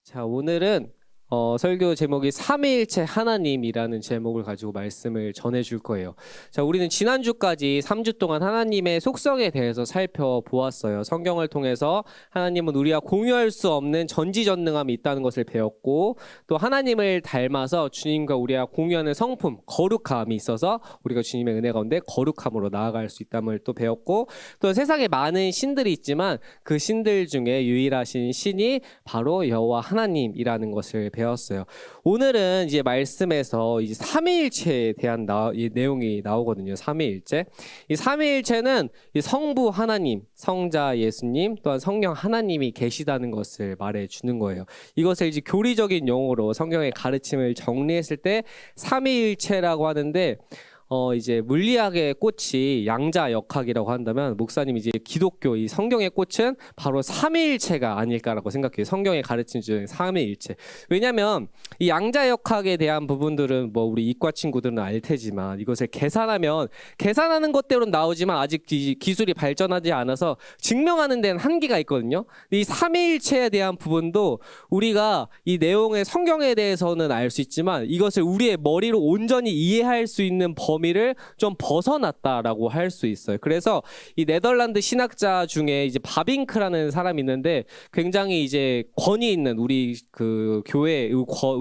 자, 오늘은 설교 제목이 삼위일체 하나님이라는 제목을 가지고 말씀을 전해줄 거예요. 자, 우리는 지난주까지 3주 동안 하나님의 속성에 대해서 살펴보았어요. 성경을 통해서 하나님은 우리가 공유할 수 없는 전지전능함이 있다는 것을 배웠고, 또 하나님을 닮아서 주님과 우리가 공유하는 성품, 거룩함이 있어서 우리가 주님의 은혜 가운데 거룩함으로 나아갈 수 있다는 또 배웠고, 또 세상에 많은 신들이 있지만 그 신들 중에 유일하신 신이 바로 여호와 하나님이라는 것을 배웠어요. 오늘은 이제 말씀에서 이제 삼위일체에 대한 이 내용이 나오거든요. 삼위일체. 이 삼위일체는 이 성부 하나님, 성자 예수님, 또한 성령 하나님이 계시다는 것을 말해 주는 거예요. 이것을 이제 교리적인 용어로 성경의 가르침을 정리했을 때 삼위일체라고 하는데, 이제 물리학의 꽃이 양자역학이라고 한다면, 목사님 이제 기독교 이 성경의 꽃은 바로 삼위일체가 아닐까라고 생각해요. 성경의 가르침 중에 삼위일체. 왜냐하면 이 양자역학에 대한 부분들은 뭐 우리 이과 친구들은 알 테지만, 이것을 계산하는 것대로는 나오지만 아직 기술이 발전하지 않아서 증명하는 데는 한계가 있거든요. 이 삼위일체에 대한 부분도 우리가 이 내용의 성경에 대해서는 알 수 있지만, 이것을 우리의 머리로 온전히 이해할 수 있는 범위를 좀 벗어났다라고 할 수 있어요. 그래서 이 네덜란드 신학자 중에 이제 바빙크라는 사람이 있는데, 굉장히 이제 권위 있는 우리 그 교회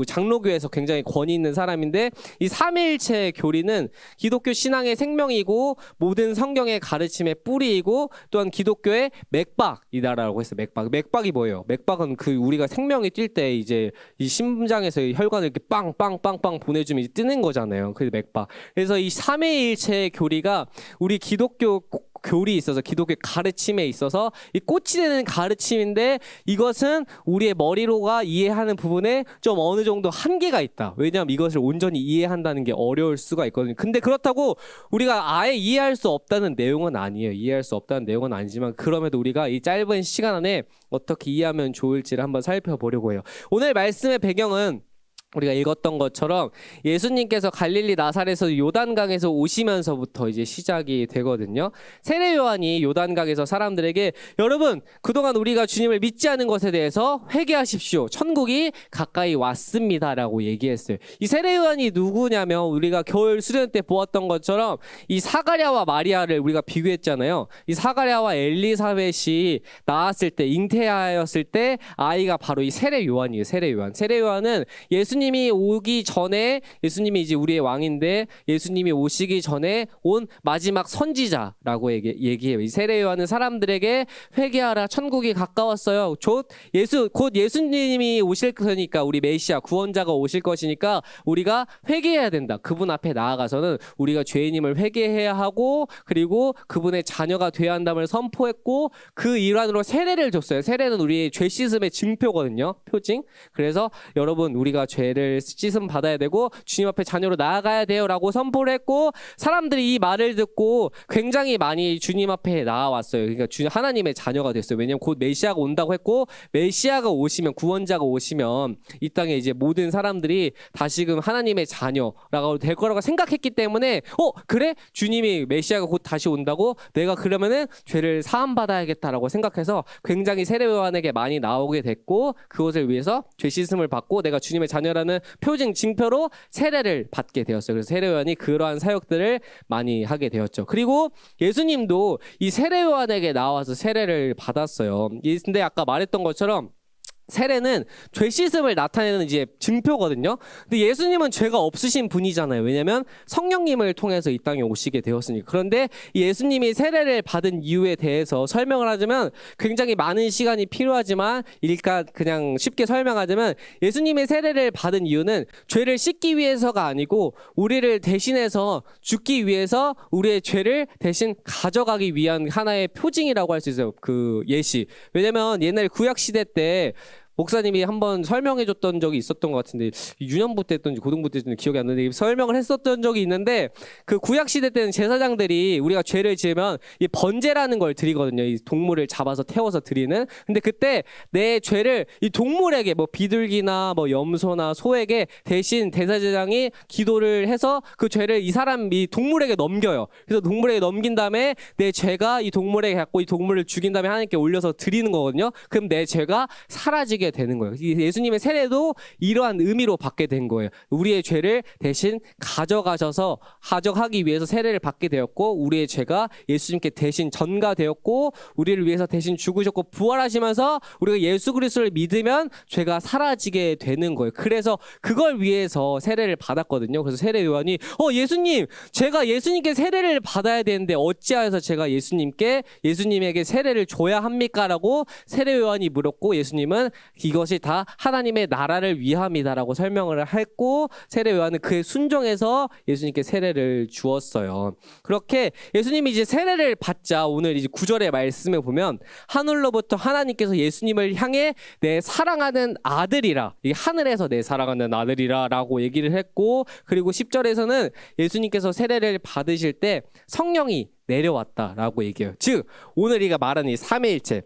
장로교에서 굉장히 권위 있는 사람인데, 이 삼위일체 교리는 기독교 신앙의 생명이고 모든 성경의 가르침의 뿌리이고, 또한 기독교의 맥박이다라고 했어요. 맥박이 뭐예요? 맥박은 그 우리가 생명이 뛸 때 이제 이 심장에서 혈관을 이렇게 빵빵빵빵 보내주면 이제 뜨는 거잖아요. 그 맥박. 그래서 이 삼위일체 교리가 우리 기독교 교리에 있어서, 기독교 가르침에 있어서 이 꽃이 되는 가르침인데, 이것은 우리의 머리로가 이해하는 부분에 좀 어느 정도 한계가 있다. 왜냐하면 이것을 온전히 이해한다는 게 어려울 수가 있거든요. 근데 그렇다고 우리가 아예 이해할 수 없다는 내용은 아니에요. 이해할 수 없다는 내용은 아니지만, 그럼에도 우리가 이 짧은 시간 안에 어떻게 이해하면 좋을지를 한번 살펴보려고 해요. 오늘 말씀의 배경은 우리가 읽었던 것처럼 예수님께서 갈릴리 나사렛에서 요단강에서 오시면서부터 이제 시작이 되거든요. 세례 요한이 요단강에서 사람들에게, 여러분, 그동안 우리가 주님을 믿지 않은 것에 대해서 회개하십시오. 천국이 가까이 왔습니다라고 얘기했어요. 이 세례 요한이 누구냐면, 우리가 겨울 수련 때 보았던 것처럼 이 사가랴와 마리아를 우리가 비교했잖아요. 이 사가랴와 엘리사벳이 낳았을 때, 잉태하였을 때 아이가 바로 이 세례 요한이에요. 세례 요한은 예수님이 오기 전에, 예수님이 이제 우리의 왕인데 예수님이 오시기 전에 온 마지막 선지자라고 얘기해요. 이 세례 요한은 사람들에게 회개하라, 천국이 가까웠어요. 곧 예수님이 오실 거니까, 우리 메시아 구원자가 오실 것이니까 우리가 회개해야 된다. 그분 앞에 나아가서는 우리가 죄인임을 회개해야 하고, 그리고 그분의 자녀가 되어야 한다을 선포했고, 그 일환으로 세례를 줬어요. 세례는 우리의 죄 씻음의 증표거든요. 표징. 그래서 여러분, 우리가 죄를 씻음 받아야 되고 주님 앞에 자녀로 나아가야 돼요 라고 선포를 했고, 사람들이 이 말을 듣고 굉장히 많이 주님 앞에 나아왔어요. 그러니까 하나님의 자녀가 됐어요. 왜냐하면 곧 메시아가 온다고 했고, 메시아가 오시면, 구원자가 오시면 이 땅에 이제 모든 사람들이 다시금 하나님의 자녀라고 될 거라고 생각했기 때문에, 그래? 주님이 메시아가 곧 다시 온다고? 내가 그러면은 죄를 사함 받아야겠다라고 생각해서 굉장히 세례 요한에게 많이 나오게 됐고, 그것을 위해서 죄 씻음을 받고 내가 주님의 자녀라는 표징 징표로 세례를 받게 되었어요. 그래서 세례 요한이 그러한 사역들을 많이 하게 되었죠. 그리고 예수님도 이 세례 요한에게 나와서 세례를 받았어요. 근데 아까 말했던 것처럼 세례는 죄 씻음을 나타내는 이제 증표거든요. 근데 예수님은 죄가 없으신 분이잖아요. 왜냐하면 성령님을 통해서 이 땅에 오시게 되었으니까. 그런데 예수님이 세례를 받은 이유에 대해서 설명을 하자면 굉장히 많은 시간이 필요하지만, 그냥 쉽게 설명하자면, 예수님의 세례를 받은 이유는 죄를 씻기 위해서가 아니고 우리를 대신해서 죽기 위해서 우리의 죄를 대신 가져가기 위한 하나의 표징이라고 할 수 있어요. 그 예시. 왜냐면 옛날 구약 시대 때 목사님이 한번 설명해 줬던 적이 있었던 것 같은데, 유년부 때 했던지 고등부 때 했던지 기억이 안 나는데 설명을 했었던 적이 있는데, 그 구약 시대 때는 제사장들이 우리가 죄를 지으면 이 번제라는 걸 드리거든요. 이 동물을 잡아서 태워서 드리는. 근데 그때 내 죄를 이 동물에게, 뭐 비둘기나 뭐 염소나 소에게 대신 대제사장이 기도를 해서 그 죄를 이 동물에게 넘겨요. 그래서 동물에게 넘긴 다음에 내 죄가 이 동물에게 갖고 이 동물을 죽인 다음에 하나님께 올려서 드리는 거거든요. 그럼 내 죄가 사라지게 받으시게 되는 거예요. 예수님의 세례도 이러한 의미로 받게 된 거예요. 우리의 죄를 대신 가져가기 위해서 세례를 받게 되었고, 우리의 죄가 예수님께 대신 전가되었고, 우리를 위해서 대신 죽으셨고 부활하시면서 우리가 예수 그리스도를 믿으면 죄가 사라지게 되는 거예요. 그래서 그걸 위해서 세례를 받았거든요. 그래서 세례 요한이 예수님, 제가 예수님께 세례를 받아야 되는데 어찌하여서 제가 예수님에게 세례를 줘야 합니까? 라고 세례 요한이 물었고, 예수님은 이것이 다 하나님의 나라를 위함이다라고 설명을 했고, 세례 요한은 그에 순종해서 예수님께 세례를 주었어요. 그렇게 예수님이 이제 세례를 받자 오늘 이제 9절의 말씀에 보면 하늘로부터 하나님께서 예수님을 향해 내 사랑하는 아들이라, 이 하늘에서 내 사랑하는 아들이라 라고 얘기를 했고, 그리고 10절에서는 예수님께서 세례를 받으실 때 성령이 내려왔다라고 얘기해요. 즉 오늘 우리가 말하는 이 삼위일체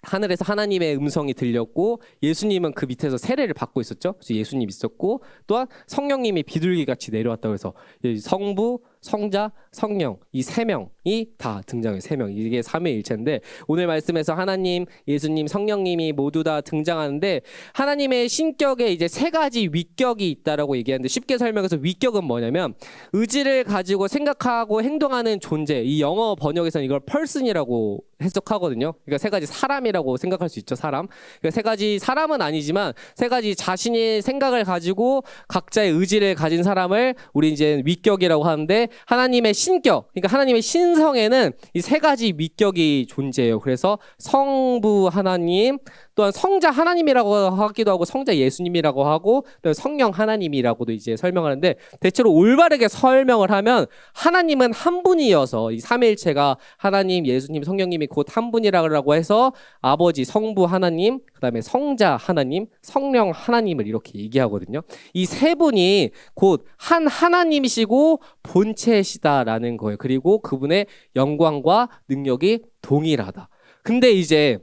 하늘에서 하나님의 음성이 들렸고, 예수님은 그 밑에서 세례를 받고 있었죠. 그래서 예수님 있었고, 또한 성령님이 비둘기같이 내려왔다고 해서 성부, 성자, 성령, 이 세 명이 다 등장해요. 세 명. 이게 삼위일체인데, 오늘 말씀에서 하나님, 예수님, 성령님이 모두 다 등장하는데, 하나님의 신격에 이제 세 가지 위격이 있다라고 얘기하는데, 쉽게 설명해서 위격은 뭐냐면 의지를 가지고 생각하고 행동하는 존재. 이 영어 번역에서는 이걸 person이라고 해석하거든요. 그러니까 세 가지 사람이라고 생각할 수 있죠. 사람. 그러니까 세 가지 사람은 아니지만 세 가지 자신의 생각을 가지고 각자의 의지를 가진 사람을 우리 이제 위격이라고 하는데, 하나님의 신격, 그러니까 하나님의 신성에는 이 세 가지 위격이 존재해요. 그래서 성부 하나님, 또한 성자 하나님이라고 하기도 하고 성자 예수님이라고 하고, 또 성령 하나님이라고도 이제 설명하는데, 대체로 올바르게 설명을 하면 하나님은 한 분이어서 이 삼위일체가 하나님, 예수님, 성령님이 곧 한 분이라고 해서 아버지, 성부 하나님, 그다음에 성자 하나님, 성령 하나님을 이렇게 얘기하거든요. 이 세 분이 곧 한 하나님이시고 본체시다라는 거예요. 그리고 그분의 영광과 능력이 동일하다. 근데 이제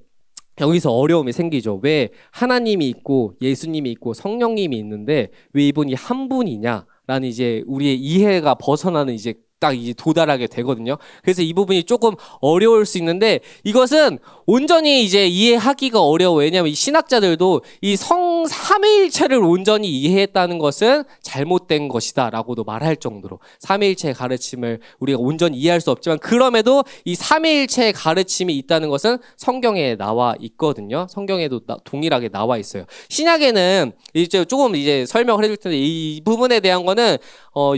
여기서 어려움이 생기죠. 왜 하나님이 있고 예수님이 있고 성령님이 있는데 왜 이분이 한 분이냐라는 이제 우리의 이해가 벗어나는 이제 딱 이제 도달하게 되거든요. 그래서 이 부분이 조금 어려울 수 있는데, 이것은 온전히 이제 이해하기가 어려워. 왜냐하면 이 신학자들도 이 삼위일체를 온전히 이해했다는 것은 잘못된 것이다라고도 말할 정도로 삼위일체의 가르침을 우리가 온전히 이해할 수 없지만, 그럼에도 이 삼위일체의 가르침이 있다는 것은 성경에 나와 있거든요. 성경에도 동일하게 나와 있어요. 신약에는 이제 조금 이제 설명을 해줄 텐데, 이 부분에 대한 거는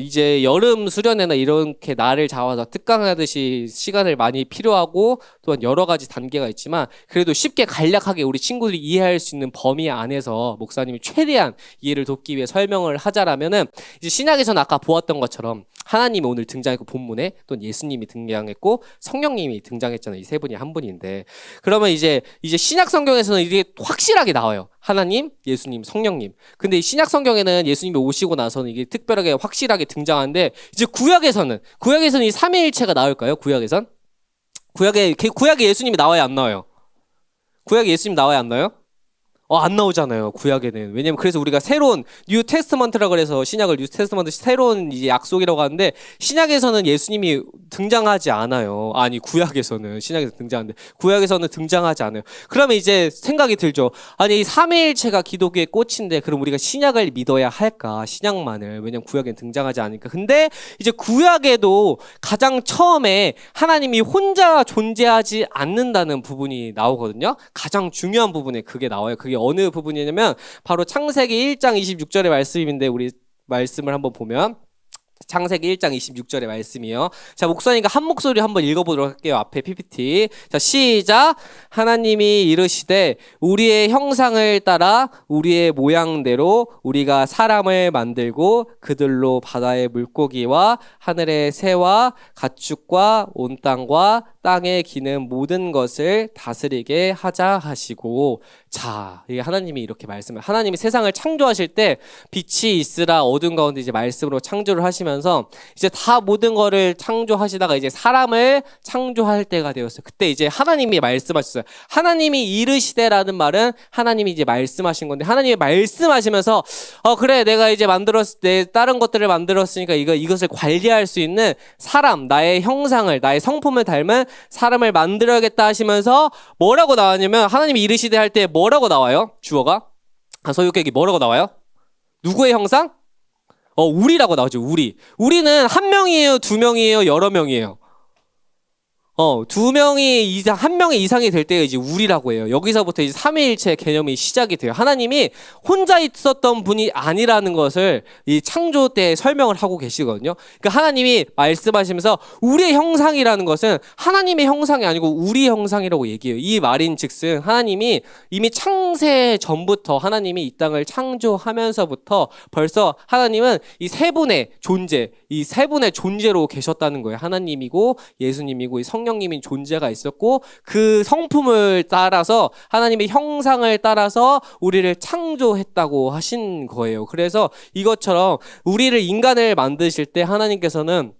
이제 여름 수련회나 이렇게 날을 잡아서 특강하듯이 시간을 많이 필요하고, 또한 여러 가지 단계가 있지만 그래도 쉽게 간략하게 우리 친구들이 이해할 수 있는 범위 안에서 목사님이 최대한 이해를 돕기 위해 설명을 하자라면은, 이제 신약에서는 아까 보았던 것처럼 하나님이 오늘 등장했고, 본문에 또 예수님이 등장했고 성령님이 등장했잖아요. 이 세 분이 한 분인데, 그러면 이제 신약 성경에서는 이게 확실하게 나와요. 하나님, 예수님, 성령님. 근데 이 신약 성경에는 예수님이 오시고 나서는 이게 특별하게 확실하게 등장하는데, 이제 구약에서는 이 삼위일체가 나올까요? 구약에 예수님이 나와요, 안 나와요? 구약에 예수님 나와요, 안 나와요? 안 나오잖아요, 구약에는. 왜냐면 그래서 우리가 새로운 뉴 테스트먼트라고 해서 신약을 뉴 테스트먼트, 새로운 이제 약속이라고 하는데, 신약에서는 예수님이 등장하지 않아요. 아니, 구약에서는 신약에서 등장하는데 구약에서는 등장하지 않아요. 그러면 이제 생각이 들죠. 아니, 이 삼위일체가 기독교의 꽃인데 그럼 우리가 신약을 믿어야 할까? 신약만을. 왜냐면 구약엔 등장하지 않으니까. 근데 이제 구약에도 가장 처음에 하나님이 혼자 존재하지 않는다는 부분이 나오거든요. 가장 중요한 부분에 그게 나와요. 그게 어느 부분이냐면 바로 창세기 1장 26절의 말씀인데, 우리 말씀을 한번 보면 창세기 1장 26절의 말씀이요. 자, 목사님과 한 목소리 한번 읽어보도록 할게요. 앞에 PPT. 자, 시작. 하나님이 이르시되 우리의 형상을 따라 우리의 모양대로 우리가 사람을 만들고 그들로 바다의 물고기와 하늘의 새와 가축과 온 땅과 땅에 기는 모든 것을 다스리게 하자 하시고. 자, 이게 하나님이 이렇게 말씀을, 하나님이 세상을 창조하실 때 빛이 있으라 어둠 가운데 이제 말씀으로 창조를 하시면서 이제 다 모든 거를 창조하시다가 이제 사람을 창조할 때가 되었어요. 그때 이제 하나님이 말씀하셨어요. 하나님이 이르시되라는 말은 하나님이 이제 말씀하신 건데, 하나님이 말씀하시면서 그래, 내가 이제 내 다른 것들을 만들었으니까 이것을 관리할 수 있는 사람, 나의 형상을, 나의 성품을 닮은 사람을 만들어야겠다 하시면서 뭐라고 나왔냐면 하나님이 이르시되 할 때 뭐라고 나와요? 주어가 소유격이 뭐라고 나와요? 누구의 형상? 우리라고 나오죠. 우리는 한 명이에요, 두 명이에요, 여러 명이에요. 두 명이 이상, 한 명의 이상이 될 때 이제 우리라고 해요. 여기서부터 이제 삼위일체 개념이 시작이 돼요. 하나님이 혼자 있었던 분이 아니라는 것을 이 창조 때 설명을 하고 계시거든요. 그러니까 하나님이 말씀하시면서 우리의 형상이라는 것은 하나님의 형상이 아니고 우리의 형상이라고 얘기해요. 이 말인 즉슨 하나님이 이미 창세 전부터 하나님이 이 땅을 창조하면서부터 벌써 하나님은 이 세 분의 존재, 이 세 분의 존재로 계셨다는 거예요. 하나님이고 예수님이고 이 성령님인 존재가 있었고 그 성품을 따라서 하나님의 형상을 따라서 우리를 창조했다고 하신 거예요. 그래서 이것처럼 우리를 인간을 만드실 때 하나님께서는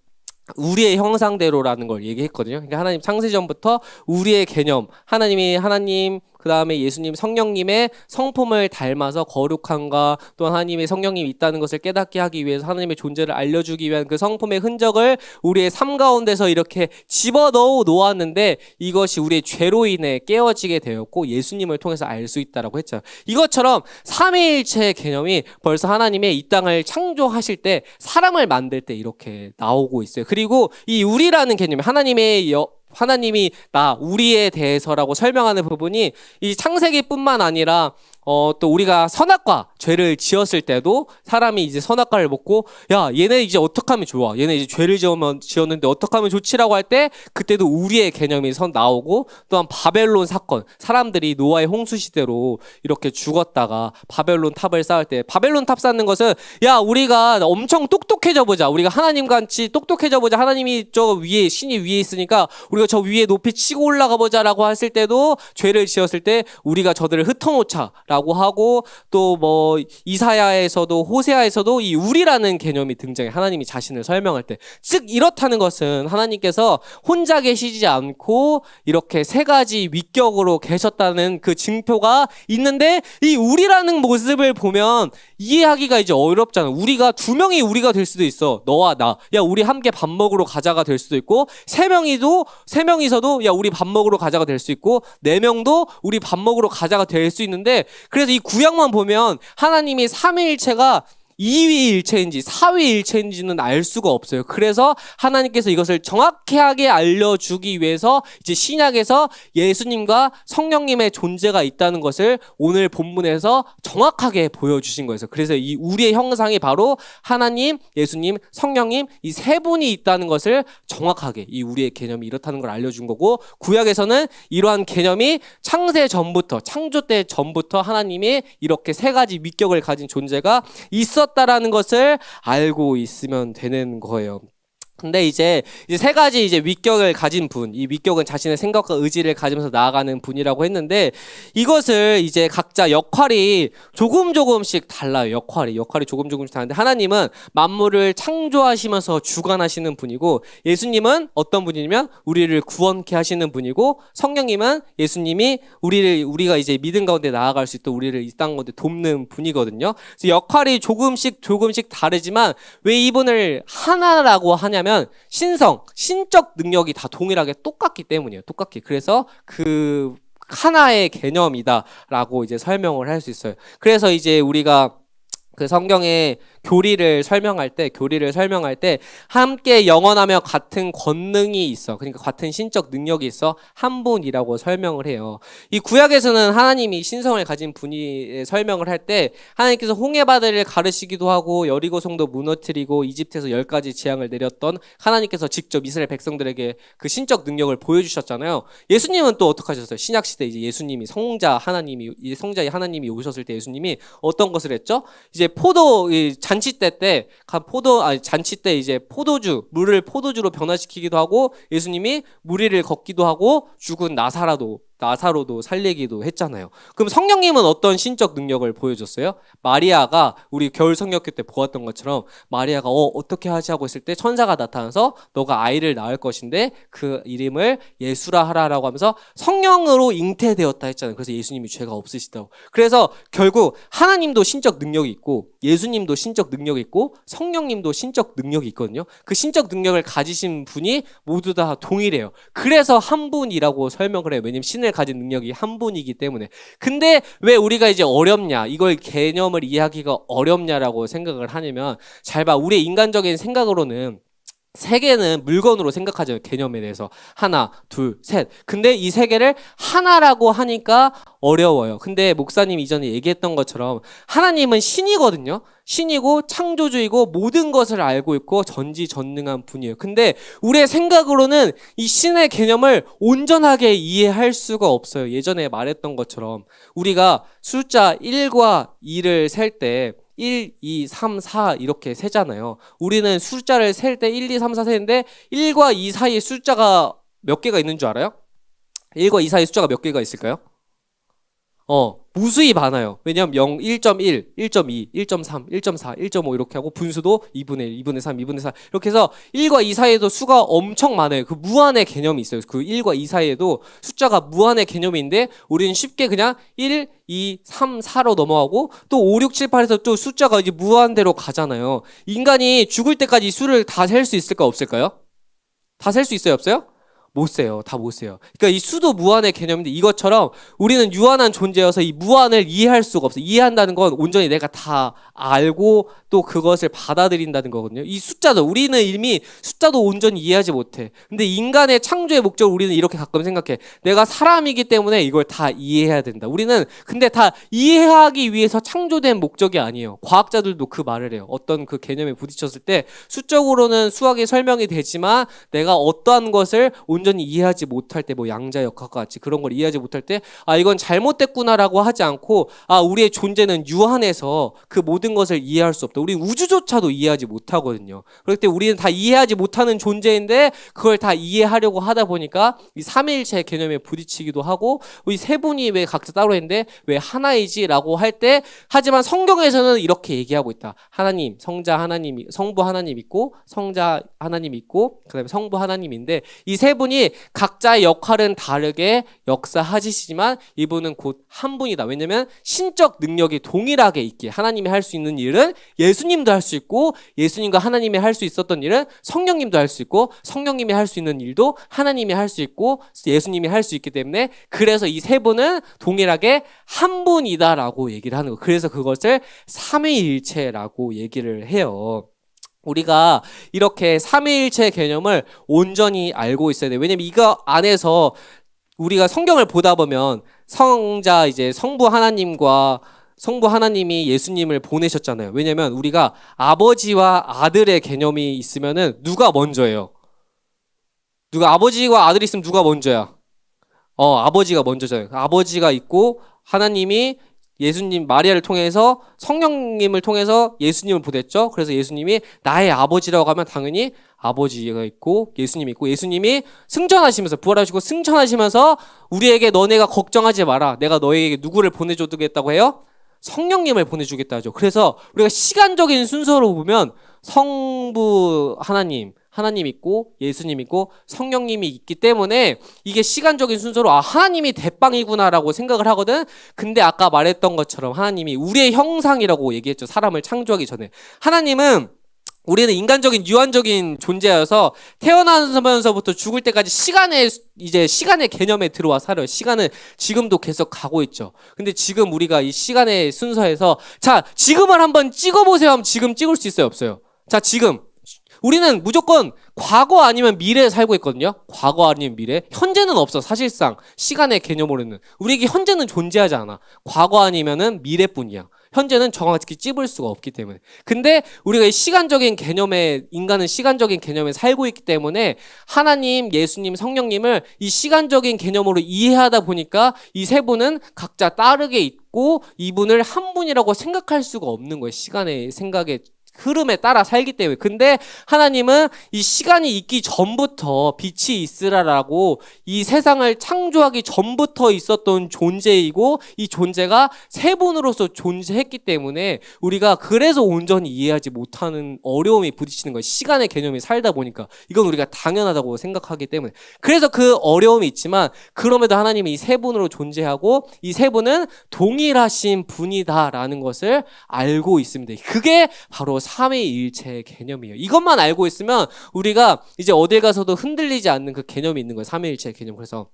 우리의 형상대로라는 걸 얘기했거든요. 그러니까 하나님 창세전부터 우리의 개념, 하나님 그 다음에 예수님 성령님의 성품을 닮아서 거룩함과 또 하나님의 성령님이 있다는 것을 깨닫게 하기 위해서 하나님의 존재를 알려주기 위한 그 성품의 흔적을 우리의 삶 가운데서 이렇게 집어넣어 놓았는데 이것이 우리의 죄로 인해 깨어지게 되었고 예수님을 통해서 알 수 있다라고 했죠. 이것처럼 삼위일체의 개념이 벌써 하나님의 이 땅을 창조하실 때 사람을 만들 때 이렇게 나오고 있어요. 그리고 이 우리라는 개념이 하나님이 우리에 대해서라고 설명하는 부분이 이 창세기뿐만 아니라 또 우리가 선악과 죄를 지었을 때도 사람이 이제 선악과를 먹고 야 얘네 이제 어떻게 하면 좋아, 얘네 이제 죄를 지었는데 어떻게 하면 좋지라고 할 때 그때도 우리의 개념이 나오고 또한 바벨론 사건, 사람들이 노아의 홍수 시대로 이렇게 죽었다가 바벨론 탑을 쌓을 때 바벨론 탑 쌓는 것은 야 우리가 엄청 똑똑해져 보자, 우리가 하나님같이 똑똑해져 보자, 하나님이 저 위에 신이 위에 있으니까 우리가 저 위에 높이 치고 올라가 보자라고 했을 때도 죄를 지었을 때 우리가 저들을 흩어놓자라고 하고 또 뭐 이사야에서도 호세아에서도 이 우리라는 개념이 등장해. 하나님이 자신을 설명할 때 즉 이렇다는 것은 하나님께서 혼자 계시지 않고 이렇게 세 가지 위격으로 계셨다는 그 증표가 있는데 이 우리라는 모습을 보면 이해하기가 이제 어렵잖아. 우리가 두 명이 우리가 될 수도 있어. 너와 나. 야 우리 함께 밥 먹으러 가자가 될 수도 있고 세 명이서도 야 우리 밥 먹으러 가자가 될 수 있고 네 명도 우리 밥 먹으러 가자가 될 수 있는데 그래서 이 구약만 보면 하나님이 삼위일체가 2위일체인지 4위일체인지는 알 수가 없어요. 그래서 하나님께서 이것을 정확하게 알려주기 위해서 이제 신약에서 예수님과 성령님의 존재가 있다는 것을 오늘 본문에서 정확하게 보여주신 거예요. 그래서 이 우리의 형상이 바로 하나님, 예수님, 성령님 이 세 분이 있다는 것을 정확하게 이 우리의 개념이 이렇다는 걸 알려준 거고 구약에서는 이러한 개념이 창세 전부터 창조 때 전부터 하나님이 이렇게 세 가지 위격을 가진 존재가 있었다라는 것을 알고 있으면 되는 거예요. 근데 이제 세 가지 이제 위격을 가진 분, 이 위격은 자신의 생각과 의지를 가지면서 나아가는 분이라고 했는데 이것을 이제 각자 역할이 조금씩 달라요. 역할이 조금씩 다른데 하나님은 만물을 창조하시면서 주관하시는 분이고 예수님은 어떤 분이냐면 우리를 구원케 하시는 분이고 성령님은 예수님이 우리가 이제 믿음 가운데 나아갈 수 있도록 우리를 이 땅 가운데 돕는 분이거든요. 그래서 역할이 조금씩 다르지만 왜 이분을 하나라고 하냐면 신적 능력이 다 동일하게 똑같기 때문이에요. 똑같기. 그래서 그 하나의 개념이다라고 이제 설명을 할 수 있어요. 그래서 이제 우리가 그 성경의 교리를 설명할 때 함께 영원하며 같은 권능이 있어. 그러니까 같은 신적 능력이 있어. 한 분이라고 설명을 해요. 이 구약에서는 하나님이 신성을 가진 분이 설명을 할 때 하나님께서 홍해바다를 가르시기도 하고 여리고 성도 무너뜨리고 이집트에서 10가지 재앙을 내렸던 하나님께서 직접 이스라엘 백성들에게 그 신적 능력을 보여주셨잖아요. 예수님은 또 어떻게 하셨어요? 신약시대 이제 예수님이 성자의 하나님이 오셨을 때 예수님이 어떤 것을 했죠? 이제 잔치 때 이제 물을 포도주로 변화시키기도 하고 예수님이 물 위를 걷기도 하고 죽은 나사로도 나사로도 살리기도 했잖아요. 그럼 성령님은 어떤 신적 능력을 보여줬어요? 마리아가 우리 겨울 성경교 때 보았던 것처럼 마리아가 어떻게 하지 하고 있을 때 천사가 나타나서 너가 아이를 낳을 것인데 그 이름을 예수라 하라라고 하면서 성령으로 잉태되었다 했잖아요. 그래서 예수님이 죄가 없으시다고. 그래서 결국 하나님도 신적 능력이 있고 예수님도 신적 능력이 있고 성령님도 신적 능력이 있거든요. 그 신적 능력을 가지신 분이 모두 다 동일해요. 그래서 한 분이라고 설명을 해요. 왜냐면 신을 가진 능력이 한 분이기 때문에. 근데 왜 우리가 이제 어렵냐, 이걸 개념을 이해하기가 어렵냐라고 생각을 하냐면, 잘 봐. 우리의 인간적인 생각으로는 세 개는 물건으로 생각하죠. 개념에 대해서. 하나, 둘, 셋. 근데 이 세 개를 하나라고 하니까 어려워요. 근데 목사님 이전에 얘기했던 것처럼 하나님은 신이거든요. 신이고 창조주이고 모든 것을 알고 있고 전지전능한 분이에요. 근데 우리의 생각으로는 이 신의 개념을 온전하게 이해할 수가 없어요. 예전에 말했던 것처럼 우리가 숫자 1과 2를 셀 때 1, 2, 3, 4 이렇게 세잖아요. 우리는 숫자를 셀 때 1, 2, 3, 4 세는데 1과 2 사이에 숫자가 몇 개가 있는 줄 알아요? 1과 2 사이에 숫자가 몇 개가 있을까요? 무수히 많아요. 왜냐면 0, 1.1, 1.2, 1.3, 1.4, 1.5 이렇게 하고 분수도 2분의 1, 2분의 3, 2분의 4 이렇게 해서 1과 2 사이에도 수가 엄청 많아요. 그 무한의 개념이 있어요. 그 1과 2 사이에도 숫자가 무한의 개념인데 우리는 쉽게 그냥 1, 2, 3, 4로 넘어가고 또 5, 6, 7, 8에서 또 숫자가 이제 무한대로 가잖아요. 인간이 죽을 때까지 이 수를 다 셀 수 있을까 없을까요? 다 셀 수 있어요, 없어요? 못 세요. 다 못 세요. 그러니까 이 수도 무한의 개념인데 이것처럼 우리는 유한한 존재여서 이 무한을 이해할 수가 없어요. 이해한다는 건 온전히 내가 다 알고 또 그것을 받아들인다는 거거든요. 이 숫자도 우리는 이미 숫자도 온전히 이해하지 못해. 근데 인간의 창조의 목적을 우리는 이렇게 가끔 생각해. 내가 사람이기 때문에 이걸 다 이해해야 된다. 우리는 근데 다 이해하기 위해서 창조된 목적이 아니에요. 과학자들도 그 말을 해요. 어떤 그 개념에 부딪혔을 때 수적으로는 수학이 설명이 되지만 내가 어떠한 것을 온전히 이해하지 못할 때 뭐 양자역학과 같이 그런 걸 이해하지 못할 때 이건 잘못됐구나라고 하지 않고 우리의 존재는 유한해서 그 모든 것을 이해할 수 없다. 우리는 우주조차도 이해하지 못하거든요. 그렇기 때문에 우리는 다 이해하지 못하는 존재인데 그걸 다 이해하려고 하다 보니까 이 삼위일체 개념에 부딪히기도 하고 이 세 분이 왜 각자 따로 있는데 왜 하나이지라고 할 때 하지만 성경에서는 이렇게 얘기하고 있다. 하나님, 성자 하나님, 성부 하나님 있고 성자 하나님 있고 그다음에 성부 하나님인데 이 세 분이 각자의 역할은 다르게 역사하시지만 이분은 곧 한 분이다. 왜냐면 신적 능력이 동일하게 있기에 하나님이 할 수 있는 일은 예수님도 할 수 있고 예수님과 하나님이 할 수 있었던 일은 성령님도 할 수 있고 성령님이 할 수 있는 일도 하나님이 할 수 있고 예수님이 할 수 있기 때문에 그래서 이 세 분은 동일하게 한 분이다라고 얘기를 하는 거예요. 그래서 그것을 삼위일체라고 얘기를 해요. 우리가 이렇게 삼위일체 개념을 온전히 알고 있어야 돼요. 왜냐면 이거 안에서 우리가 성경을 보다 보면 성자 이제 성부 하나님이 예수님을 보내셨잖아요. 왜냐면 우리가 아버지와 아들의 개념이 있으면은 누가 먼저예요? 누가 아버지와 아들이 있으면 누가 먼저야? 아버지가 먼저잖아요. 아버지가 있고 하나님이 예수님 마리아를 통해서 성령님을 통해서 예수님을 보냈죠. 그래서 예수님이 나의 아버지라고 하면 당연히 아버지가 있고 예수님이 있고 예수님이 승천하시면서 부활하시고 승천하시면서 우리에게 너네가 걱정하지 마라. 내가 너에게 누구를 보내주겠다고 해요? 성령님을 보내주겠다 하죠. 그래서 우리가 시간적인 순서로 보면 성부 하나님 있고 예수님 있고 성령님이 있기 때문에 이게 시간적인 순서로 하나님이 대빵이구나라고 생각을 하거든. 근데 아까 말했던 것처럼 하나님이 우리의 형상이라고 얘기했죠. 사람을 창조하기 전에. 하나님은 우리는 인간적인 유한적인 존재여서 태어나면서부터 죽을 때까지 시간의 개념에 들어와 살아요. 시간은 지금도 계속 가고 있죠. 근데 지금 우리가 이 시간의 순서에서 자, 지금을 한번 찍어보세요 하면 지금 찍을 수 있어요, 없어요? 자, 지금. 우리는 무조건 과거 아니면 미래에 살고 있거든요. 과거 아니면 미래. 현재는 없어. 사실상 시간의 개념으로는. 우리에게 현재는 존재하지 않아. 과거 아니면은 미래뿐이야. 현재는 정확히 찝을 수가 없기 때문에. 근데 우리가 이 인간은 시간적인 개념에 살고 있기 때문에 하나님, 예수님, 성령님을 이 시간적인 개념으로 이해하다 보니까 이 세 분은 각자 다르게 있고 이분을 한 분이라고 생각할 수가 없는 거예요. 시간의 생각에 흐름에 따라 살기 때문에. 근데 하나님은 이 시간이 있기 전부터 빛이 있으라라고 이 세상을 창조하기 전부터 있었던 존재이고, 이 존재가 세 분으로서 존재했기 때문에 우리가 그래서 온전히 이해하지 못하는 어려움이 부딪히는 거예요. 시간의 개념이 살다 보니까 이건 우리가 당연하다고 생각하기 때문에. 그래서 그 어려움이 있지만, 그럼에도 하나님은 이 세 분으로 존재하고 이 세 분은 동일하신 분이다라는 것을 알고 있습니다. 그게 바로 삼위일체의 개념이에요. 이것만 알고 있으면 우리가 이제 어딜 가서도 흔들리지 않는 그 개념이 있는 거예요. 삼위일체의 개념. 그래서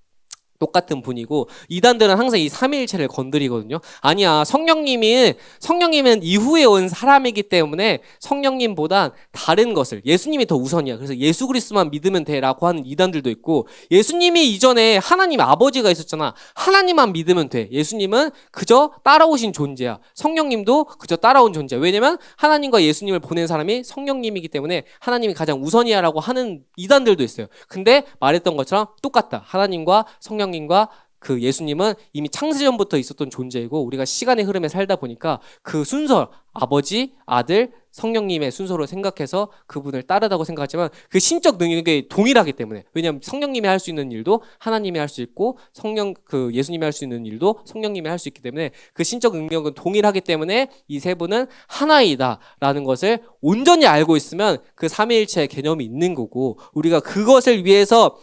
똑같은 분이고, 이단들은 항상 이 삼위일체를 건드리거든요. 아니야, 성령님은 이후에 온 사람이기 때문에 성령님보단 다른 것을, 예수님이 더 우선이야, 그래서 예수 그리스도만 믿으면 돼라고 하는 이단들도 있고, 예수님이 이전에 하나님 아버지가 있었잖아, 하나님만 믿으면 돼, 예수님은 그저 따라오신 존재야, 성령님도 그저 따라온 존재야. 왜냐면 하나님과 예수님을 보낸 사람이 성령님이기 때문에 하나님이 가장 우선이야라고 하는 이단들도 있어요. 근데 말했던 것처럼 똑같다. 하나님과 성령님과 그 예수님은 이미 창세전부터 있었던 존재이고, 우리가 시간의 흐름에 살다 보니까 그 순서, 아버지, 아들, 성령님의 순서로 생각해서 그분을 따르다고 생각하지만 그 신적 능력이 동일하기 때문에, 왜냐하면 성령님이 할 수 있는 일도 하나님이 할 수 있고, 예수님이 할 수 있는 일도 성령님이 할 수 있기 때문에 그 신적 능력은 동일하기 때문에 이 세 분은 하나이다라는 것을 온전히 알고 있으면 그 삼위일체의 개념이 있는 거고, 우리가 그것을 위해서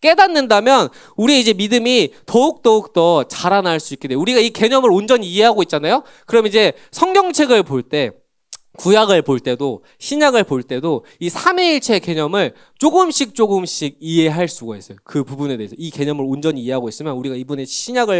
깨닫는다면 우리의 이제 믿음이 더욱 더 자라날 수 있게 돼요. 우리가 이 개념을 온전히 이해하고 있잖아요. 그럼 이제 성경책을 볼 때, 구약을 볼 때도 신약을 볼 때도 이 삼위일체 개념을 조금씩 이해할 수가 있어요. 그 부분에 대해서 이 개념을 온전히 이해하고 있으면 우리가 이번에 신약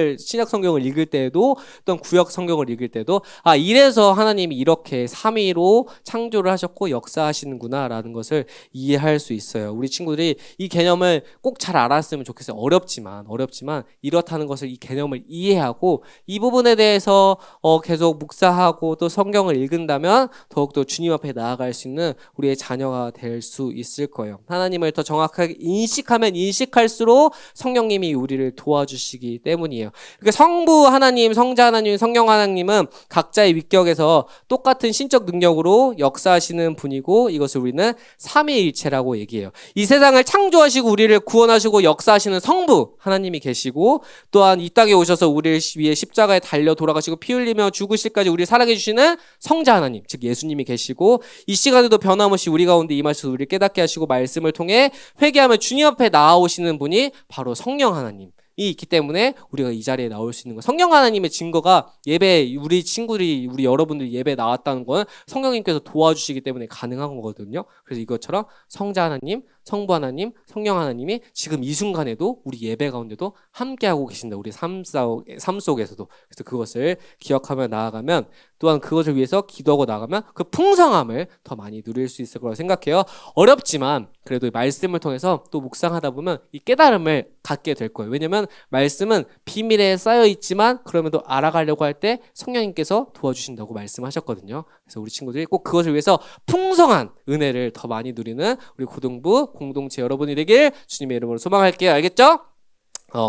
성경을 읽을 때도, 또는 구약 성경을 읽을 때도, 아, 이래서 하나님이 이렇게 삼위로 창조를 하셨고 역사하시는구나라는 것을 이해할 수 있어요. 우리 친구들이 이 개념을 꼭 잘 알았으면 좋겠어요. 어렵지만 이렇다는 것을, 이 개념을 이해하고 이 부분에 대해서 계속 묵상하고 또 성경을 읽은다면 더욱더 주님 앞에 나아갈 수 있는 우리의 자녀가 될 수 있을 거예요. 하나님을 더 정확하게 인식하면 인식할수록 성령님이 우리를 도와주시기 때문이에요. 그러니까 성부 하나님, 성자 하나님, 성령 하나님은 각자의 위격에서 똑같은 신적 능력으로 역사하시는 분이고, 이것을 우리는 삼위일체라고 얘기해요. 이 세상을 창조하시고 우리를 구원하시고 역사하시는 성부 하나님이 계시고, 또한 이 땅에 오셔서 우리를 위해 십자가에 달려 돌아가시고 피 흘리며 죽으실까지 우리를 사랑해 주시는 성자 하나님, 즉 예수님이 계시고, 이 시간에도 변함없이 우리 가운데 임하셔서 우리를 깨닫게 하시고 말씀을 통해 회개하며 주님 앞에 나아오시는 분이 바로 성령 하나님이 있기 때문에 우리가 이 자리에 나올 수 있는 거예요. 성령 하나님의 증거가, 우리 친구들이, 우리 여러분들이 예배에 나왔다는 건 성령님께서 도와주시기 때문에 가능한 거거든요. 그래서 이것처럼 성자 하나님, 성부 하나님, 성령 하나님이 지금 이 순간에도 우리 예배 가운데도 함께하고 계신다. 우리 삶 속에서도. 그래서 그것을 기억하며 나아가면, 또한 그것을 위해서 기도하고 나가면 그 풍성함을 더 많이 누릴 수 있을 거라고 생각해요. 어렵지만 그래도 말씀을 통해서 또 묵상하다 보면 이 깨달음을 갖게 될 거예요. 왜냐면 말씀은 비밀에 쌓여 있지만 그럼에도 알아가려고 할 때 성령님께서 도와주신다고 말씀하셨거든요. 그래서 우리 친구들이 꼭 그것을 위해서 풍성한 은혜를 더 많이 누리는 우리 고등부 공동체 여러분이 되길 주님의 이름으로 소망할게요. 알겠죠?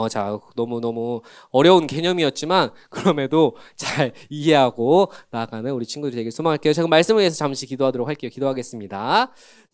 자, 너무 어려운 개념이었지만 그럼에도 잘 이해하고 나아가는 우리 친구들이 되길 소망할게요. 제가 말씀을 위해서 잠시 기도하도록 할게요. 기도하겠습니다.